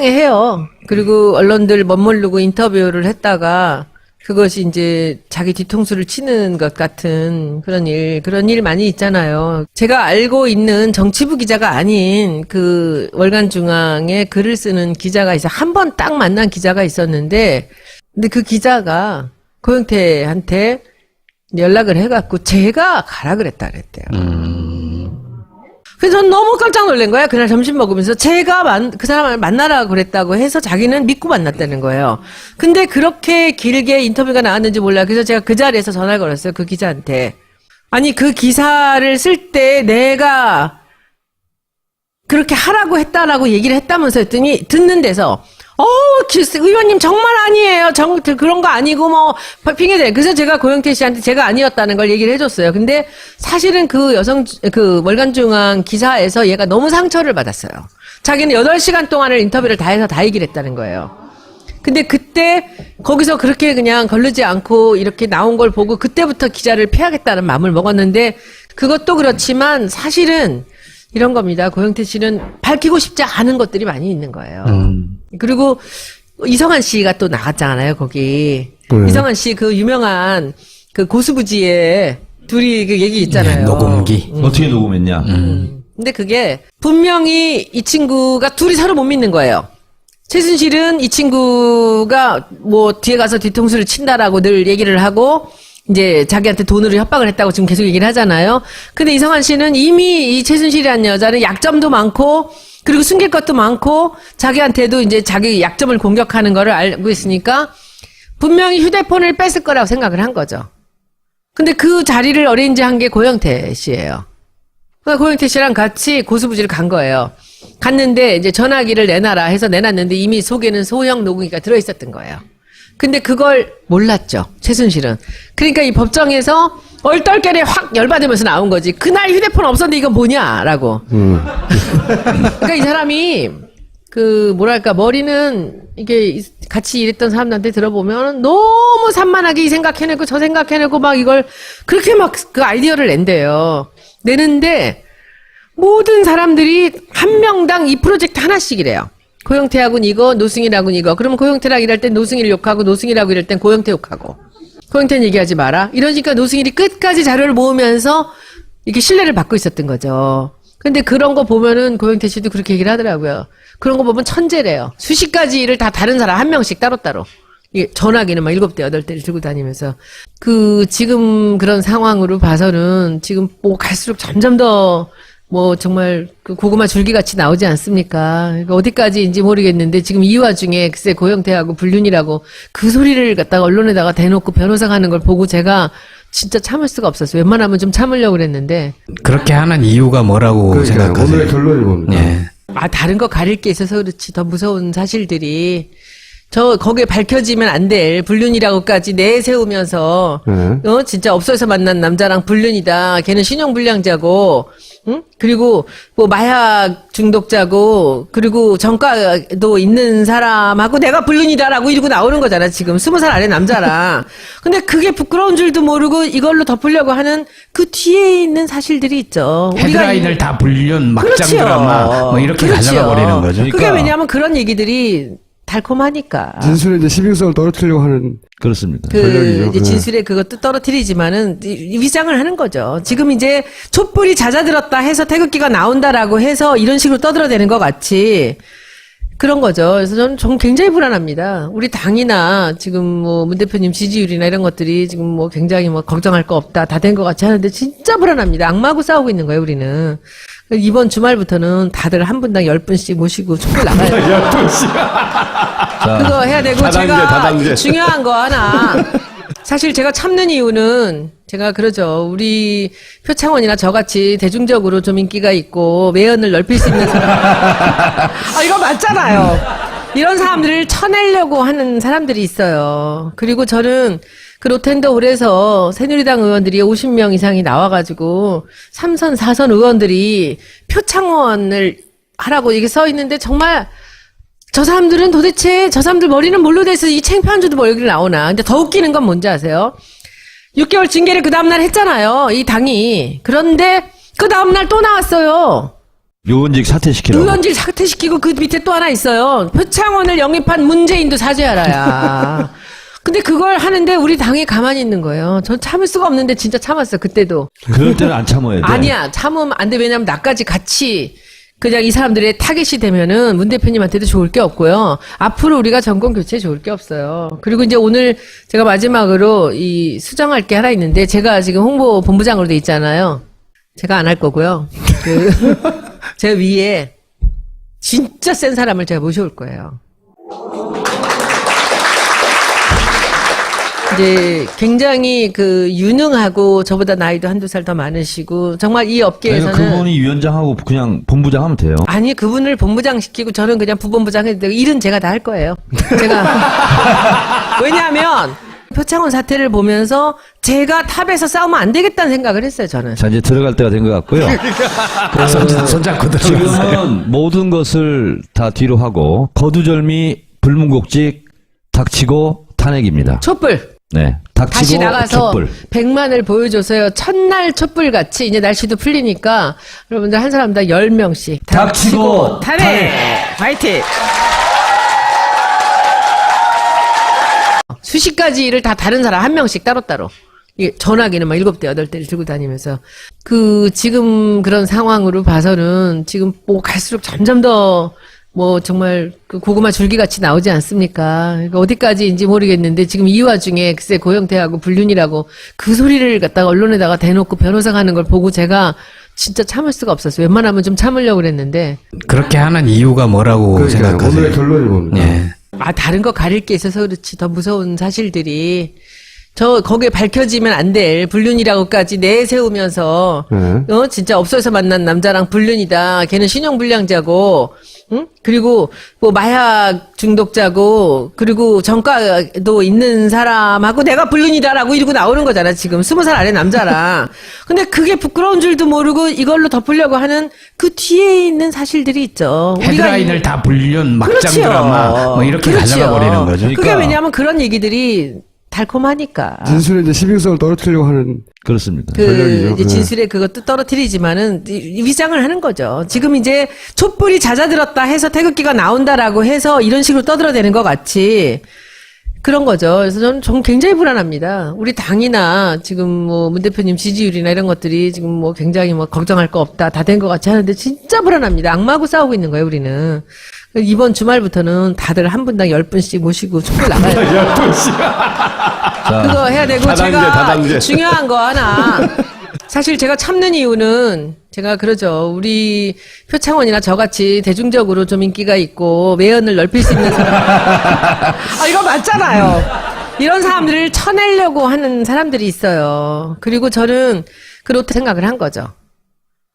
해요. 그리고 언론들 멋모르고 인터뷰를 했다가 그것이 이제 자기 뒤통수를 치는 것 같은 그런 일 많이 있잖아요. 제가 알고 있는 정치부 기자가 아닌 그 월간중앙에 글을 쓰는 기자가 있어. 한 번 딱 만난 기자가 있었는데, 근데 그 기자가 고영태한테 연락을 해갖고 제가 가라 그랬대요. 그래서 전 너무 깜짝 놀란 거야. 그날 점심 먹으면서 제가 그 사람을 만나라 그랬다고 해서 자기는 믿고 만났다는 거예요. 근데 그렇게 길게 인터뷰가 나왔는지 몰라요. 그래서 제가 그 자리에서 전화를 걸었어요. 그 기자한테. 아니 그 기사를 쓸 때 내가 그렇게 하라고 했다라고 얘기를 했다면서 했더니 듣는 데서 의원님 정말 아니에요. 그런 거 아니고 뭐 핑계대. 그래서 제가 고영태 씨한테 제가 아니었다는 걸 얘기를 해줬어요. 근데 사실은 그 월간중앙 기사에서 얘가 너무 상처를 받았어요. 자기는 8시간 동안을 인터뷰를 다 해서 다 얘기를 했다는 거예요. 근데 그때 거기서 그렇게 그냥 거르지 않고 이렇게 나온 걸 보고 그때부터 기자를 피하겠다는 마음을 먹었는데 그것도 그렇지만 사실은 이런 겁니다. 고영태 씨는 밝히고 싶지 않은 것들이 많이 있는 거예요. 그리고 이성한 씨가 또 나갔잖아요, 거기. 이성한 씨 그 유명한 그 고수부지에 둘이 그 얘기 있잖아요. 네, 녹음기. 어떻게 녹음했냐? 근데 그게 분명히 이 친구가 둘이 서로 못 믿는 거예요. 최순실은 이 친구가 뭐 뒤에 가서 뒤통수를 친다라고 늘 얘기를 하고 이제 자기한테 돈으로 협박을 했다고 지금 계속 얘기를 하잖아요. 근데 이성한 씨는 이미 이 최순실이라는 여자는 약점도 많고 그리고 숨길 것도 많고 자기한테도 이제 자기 약점을 공격하는 거를 알고 있으니까 분명히 휴대폰을 뺐을 거라고 생각을 한 거죠. 근데 그 자리를 어레인지한 게 고영태 씨예요. 그러니까 고영태 씨랑 같이 고수부지를 간 거예요. 갔는데 이제 전화기를 내놔라 해서 내놨는데 이미 속에는 소형 녹음기가 들어있었던 거예요. 근데 그걸 몰랐죠, 최순실은. 그러니까 이 법정에서 얼떨결에 확 열받으면서 나온 거지. 그날 휴대폰 없었는데 이건 뭐냐라고. 그러니까 이 사람이 뭐랄까 머리는 이게 같이 일했던 사람들한테 들어보면 너무 산만하게 이 생각해내고 저 생각해내고 막 이걸 그렇게 막 그 아이디어를 낸대요. 내는데 모든 사람들이 한 명당 이 프로젝트 하나씩이래요. 고영태하고는 이거, 노승일하고는 이거. 그러면 고영태랑 일할 땐 노승일 욕하고 노승일하고 일할 땐 고영태 욕하고. 고영태는 얘기하지 마라. 이러니까 노승일이 끝까지 자료를 모으면서 이렇게 신뢰를 받고 있었던 거죠. 근데 그런 거 보면은 고영태 씨도 그렇게 얘기를 하더라고요. 그런 거 보면 천재래요. 수십 가지 일을 다 다른 사람 한 명씩 따로따로. 전화기는 막 7대, 8대를 들고 다니면서. 지금 그런 상황으로 봐서는 지금 뭐 갈수록 점점 더 정말 그 고구마 줄기같이 나오지 않습니까? 그러니까 어디까지인지 모르겠는데 지금 이 와중에 글쎄 고영태하고 불륜이라고 그 소리를 갖다가 언론에다가 대놓고 변호사가 하는 걸 보고 제가 진짜 참을 수가 없었어요. 웬만하면 좀 참으려고 그랬는데. 그렇게 하는 이유가 뭐라고 생각하세요? 오늘의 결론이 뭡니까? 예. 다른 거 가릴 게 있어서 그렇지 더 무서운 사실들이 거기에 밝혀지면 안 될 불륜이라고까지 내세우면서 진짜 업소에서 만난 남자랑 불륜이다. 걔는 신용불량자고 응? 그리고 뭐 마약 중독자고 그리고 전과도 있는 사람하고 내가 불륜이다라고 이러고 나오는 거잖아. 지금 20살 아래 남자랑. 근데 그게 부끄러운 줄도 모르고 이걸로 덮으려고 하는 그 뒤에 있는 사실들이 있죠. 헤드라인을 다 불륜 막장 그렇지요. 드라마 뭐 이렇게 그렇지요. 가져가 버리는 거죠. 그게 왜냐하면 그런 얘기들이 달콤하니까. 진술의 이제 신빙성을 떨어뜨리려고 하는. 그렇습니다. 권력이죠. 이제 진술에 그것도 떨어뜨리지만은 위장을 하는 거죠. 지금 이제 촛불이 잦아들었다 해서 태극기가 나온다라고 해서 이런 식으로 떠들어대는 것 같이 그런 거죠. 그래서 저는 굉장히 불안합니다. 우리 당이나 지금 문 대표님 지지율이나 이런 것들이 지금 굉장히 걱정할 거 없다, 다 된 것 같이 하는데 진짜 불안합니다. 악마하고 싸우고 있는 거예요, 우리는. 이번 주말부터는 다들 한 분당 10분씩 모시고 촛불 나가야 돼요. 10분씩. 그거 해야 되고 제가 중요한 거 하나. 사실 제가 참는 이유는 제가 그러죠. 우리 표창원이나 저같이 대중적으로 좀 인기가 있고 매연을 넓힐 수 있는 사람. 이거 맞잖아요. 이런 사람들을 쳐내려고 하는 사람들이 있어요. 그리고 저는 그 로텐더홀에서 새누리당 의원들이 50명 이상이 나와가지고 3선, 4선 의원들이 표창원을 하라고 이게 써 있는데 정말 저 사람들은 도대체 저 사람들 머리는 뭘로 돼서 이 창피한 줄도 모르게 나오나. 근데 더 웃기는 건 뭔지 아세요? 6개월 징계를 그 다음날 했잖아요. 이 당이. 그런데 그 다음날 또 나왔어요. 의원직 사퇴시키라고. 의원직 사퇴시키고 그 밑에 또 하나 있어요. 표창원을 영입한 문재인도 사죄하라야. 근데 그걸 하는데 우리 당이 가만히 있는 거예요. 전 참을 수가 없는데 진짜 참았어, 그때도. 그럴 때는 안 참아야 돼. 아니야, 참으면 안 돼. 왜냐면 나까지 같이 그냥 이 사람들의 타겟이 되면은 문 대표님한테도 좋을 게 없고요. 앞으로 우리가 정권 교체에 좋을 게 없어요. 그리고 이제 오늘 제가 마지막으로 이 수정할 게 하나 있는데 제가 지금 홍보 본부장으로 돼 있잖아요. 제가 안 할 거고요. 제 위에 진짜 센 사람을 제가 모셔올 거예요. 이제 굉장히 유능하고 저보다 나이도 한두 살 더 많으시고 정말 이 업계에서는 그분이 위원장하고 그냥 본부장 하면 돼요. 아니 그분을 본부장 시키고 저는 그냥 부본부장 해도 되고 일은 제가 다 할 거예요. 제가 왜냐하면 표창원 사태를 보면서 제가 탑에서 싸우면 안 되겠다는 생각을 했어요. 저는. 자, 이제 들어갈 때가 된 것 같고요. 손잡고 들어갔어요. 지금은 모든 것을 다 뒤로 하고 거두절미 불문곡직 닥치고 탄핵입니다. 촛불. 네, 닥치고 다시 나가서 촛불. 100만을 보여줘서요. 첫날 촛불같이 이제 날씨도 풀리니까 여러분들 한 사람당 10명씩 닥치고 탄핵! 화이팅! 수십 가지 일을 다 다른 사람 한 명씩 따로따로. 이게 전화기는 막 7대, 8대를 들고 다니면서. 지금 그런 상황으로 봐서는 지금 갈수록 점점 더 정말 고구마 줄기같이 나오지 않습니까? 그러니까 어디까지인지 모르겠는데 지금 이 와중에 글쎄 고영태하고 불륜이라고 그 소리를 갖다가 언론에다가 대놓고 변호사가 하는 걸 보고 제가 진짜 참을 수가 없었어요. 웬만하면 좀 참으려고 그랬는데. 그렇게 하는 이유가 뭐라고 그러니까 생각하세요? 오늘의 결론이 뭡니까? 예. 다른 거 가릴 게 있어서 그렇지. 더 무서운 사실들이. 거기에 밝혀지면 안 될 불륜이라고까지 내세우면서, 진짜 업소에서 만난 남자랑 불륜이다. 걔는 신용불량자고, 응? 그리고, 마약 중독자고, 그리고 전과도 있는 사람하고 내가 불륜이다라고 이러고 나오는 거잖아, 지금. 20살 아래 남자랑. 근데 그게 부끄러운 줄도 모르고 이걸로 덮으려고 하는 그 뒤에 있는 사실들이 있죠. 헤드라인을 다 불륜, 막장 그렇지요. 드라마, 이렇게 그렇지요. 가져가 버리는 거죠. 그게 왜냐하면 그런 얘기들이 달콤하니까. 진술의 이제 신빙성을 떨어뜨리려고 하는 그렇습니다. 전략이죠. 이제 진술에 그것도 떨어뜨리지만은 위장을 하는 거죠. 지금 이제 촛불이 잦아들었다 해서 태극기가 나온다라고 해서 이런 식으로 떠들어대는 것 같이 그런 거죠. 그래서 저는 굉장히 불안합니다. 우리 당이나 지금 문 대표님 지지율이나 이런 것들이 지금 굉장히 걱정할 거 없다 다 된 것 같이 하는데 진짜 불안합니다. 악마하고 싸우고 있는 거예요, 우리는. 이번 주말부터는 다들 한 분당 10분씩 모시고 촛불 나가야 돼요. 10분씩. 그거 해야 되고 제가 중요한 거 하나. 사실 제가 참는 이유는 제가 그러죠. 우리 표창원이나 저같이 대중적으로 좀 인기가 있고 매연을 넓힐 수 있는 사람. 이거 맞잖아요. 이런 사람들을 쳐내려고 하는 사람들이 있어요. 그리고 저는 그렇게 생각을 한 거죠.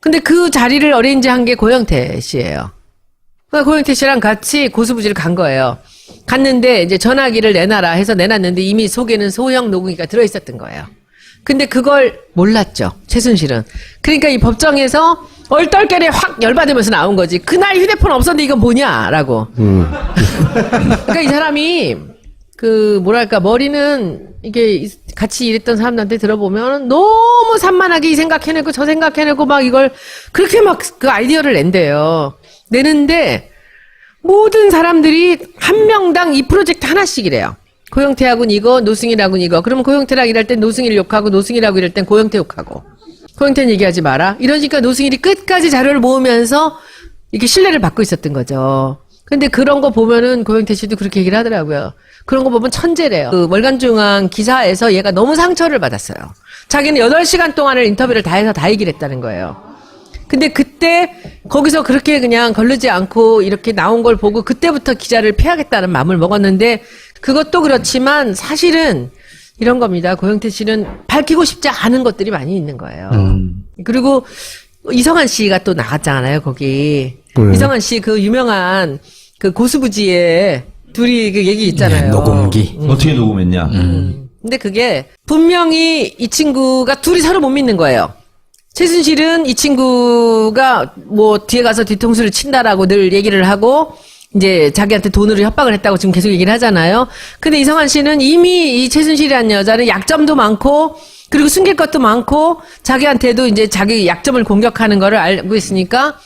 근데 그 자리를 어레인지한 게 고영태 씨예요. 고영태 씨랑 같이 고수부지를 간 거예요. 갔는데 이제 전화기를 내놔라 해서 내놨는데 이미 속에는 소형 녹음기가 들어있었던 거예요. 근데 그걸 몰랐죠, 최순실은. 그러니까 이 법정에서 얼떨결에 확 열받으면서 나온 거지. 그날 휴대폰 없었는데 이건 뭐냐라고. 그러니까 이 사람이 머리는 이게 같이 일했던 사람들한테 들어보면 너무 산만하게 이 생각해내고 저 생각해내고 막 이걸 그렇게 그 아이디어를 낸대요. 내는데 모든 사람들이 한 명당 이 프로젝트 하나씩이래요. 고영태하고는 이거, 노승일하고는 이거. 그러면 고영태랑 일할 땐 노승일 욕하고 노승일하고 일할 땐 고영태 욕하고. 고영태는 얘기하지 마라. 이러니까 노승일이 끝까지 자료를 모으면서 이렇게 신뢰를 받고 있었던 거죠. 근데 그런 거 보면은 고영태 씨도 그렇게 얘기를 하더라고요. 그런 거 보면 천재래요. 월간중앙 기사에서 얘가 너무 상처를 받았어요. 자기는 8시간 동안을 인터뷰를 다 해서 다 얘기를 했다는 거예요. 근데 그때 거기서 그렇게 그냥 거르지 않고 이렇게 나온 걸 보고 그때부터 기자를 피하겠다는 마음을 먹었는데 그것도 그렇지만 사실은 이런 겁니다. 고영태 씨는 밝히고 싶지 않은 것들이 많이 있는 거예요. 그리고 이성한 씨가 또 나갔잖아요, 거기. 이성한 씨 유명한 고수부지에 둘이 얘기 있잖아요. 네, 녹음기. 어떻게 녹음했냐? 근데 그게 분명히 이 친구가 둘이 서로 못 믿는 거예요. 최순실은 이 친구가 뒤에 가서 뒤통수를 친다라고 늘 얘기를 하고 이제 자기한테 돈으로 협박을 했다고 지금 계속 얘기를 하잖아요. 근데 이성한 씨는 이미 이 최순실이라는 여자는 약점도 많고 그리고 숨길 것도 많고 자기한테도 이제 자기 약점을 공격하는 거를 알고 있으니까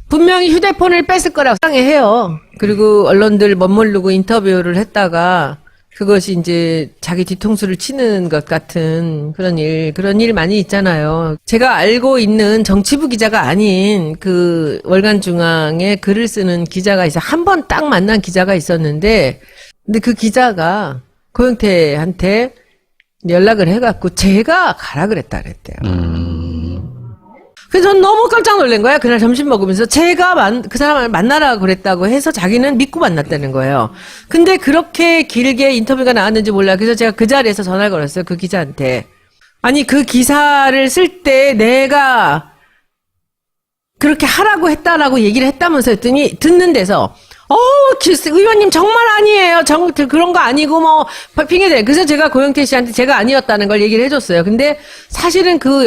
분명히 휴대폰을 뺐을 거라고 상해해요. 그리고 언론들 멋모르고 인터뷰를 했다가 그것이 이제 자기 뒤통수를 치는 것 같은 그런 일 많이 있잖아요. 제가 알고 있는 정치부 기자가 아닌 그 월간중앙에 글을 쓰는 기자가 있어. 한 번 딱 만난 기자가 있었는데, 근데 그 기자가 고영태한테 연락을 해갖고 제가 가라 그랬다 그랬대요. 그래서 전 너무 깜짝 놀란 거야. 그날 점심 먹으면서 제가 그 사람을 만나라 그랬다고 해서 자기는 믿고 만났다는 거예요. 근데 그렇게 길게 인터뷰가 나왔는지 몰라요. 그래서 제가 그 자리에서 전화를 걸었어요. 그 기자한테. 아니 그 기사를 쓸 때 내가 그렇게 하라고 했다라고 얘기를 했다면서 했더니 듣는 데서 의원님 정말 아니에요. 그런 거 아니고 뭐 핑계대. 그래서 제가 고영태 씨한테 제가 아니었다는 걸 얘기를 해줬어요. 근데 사실은 그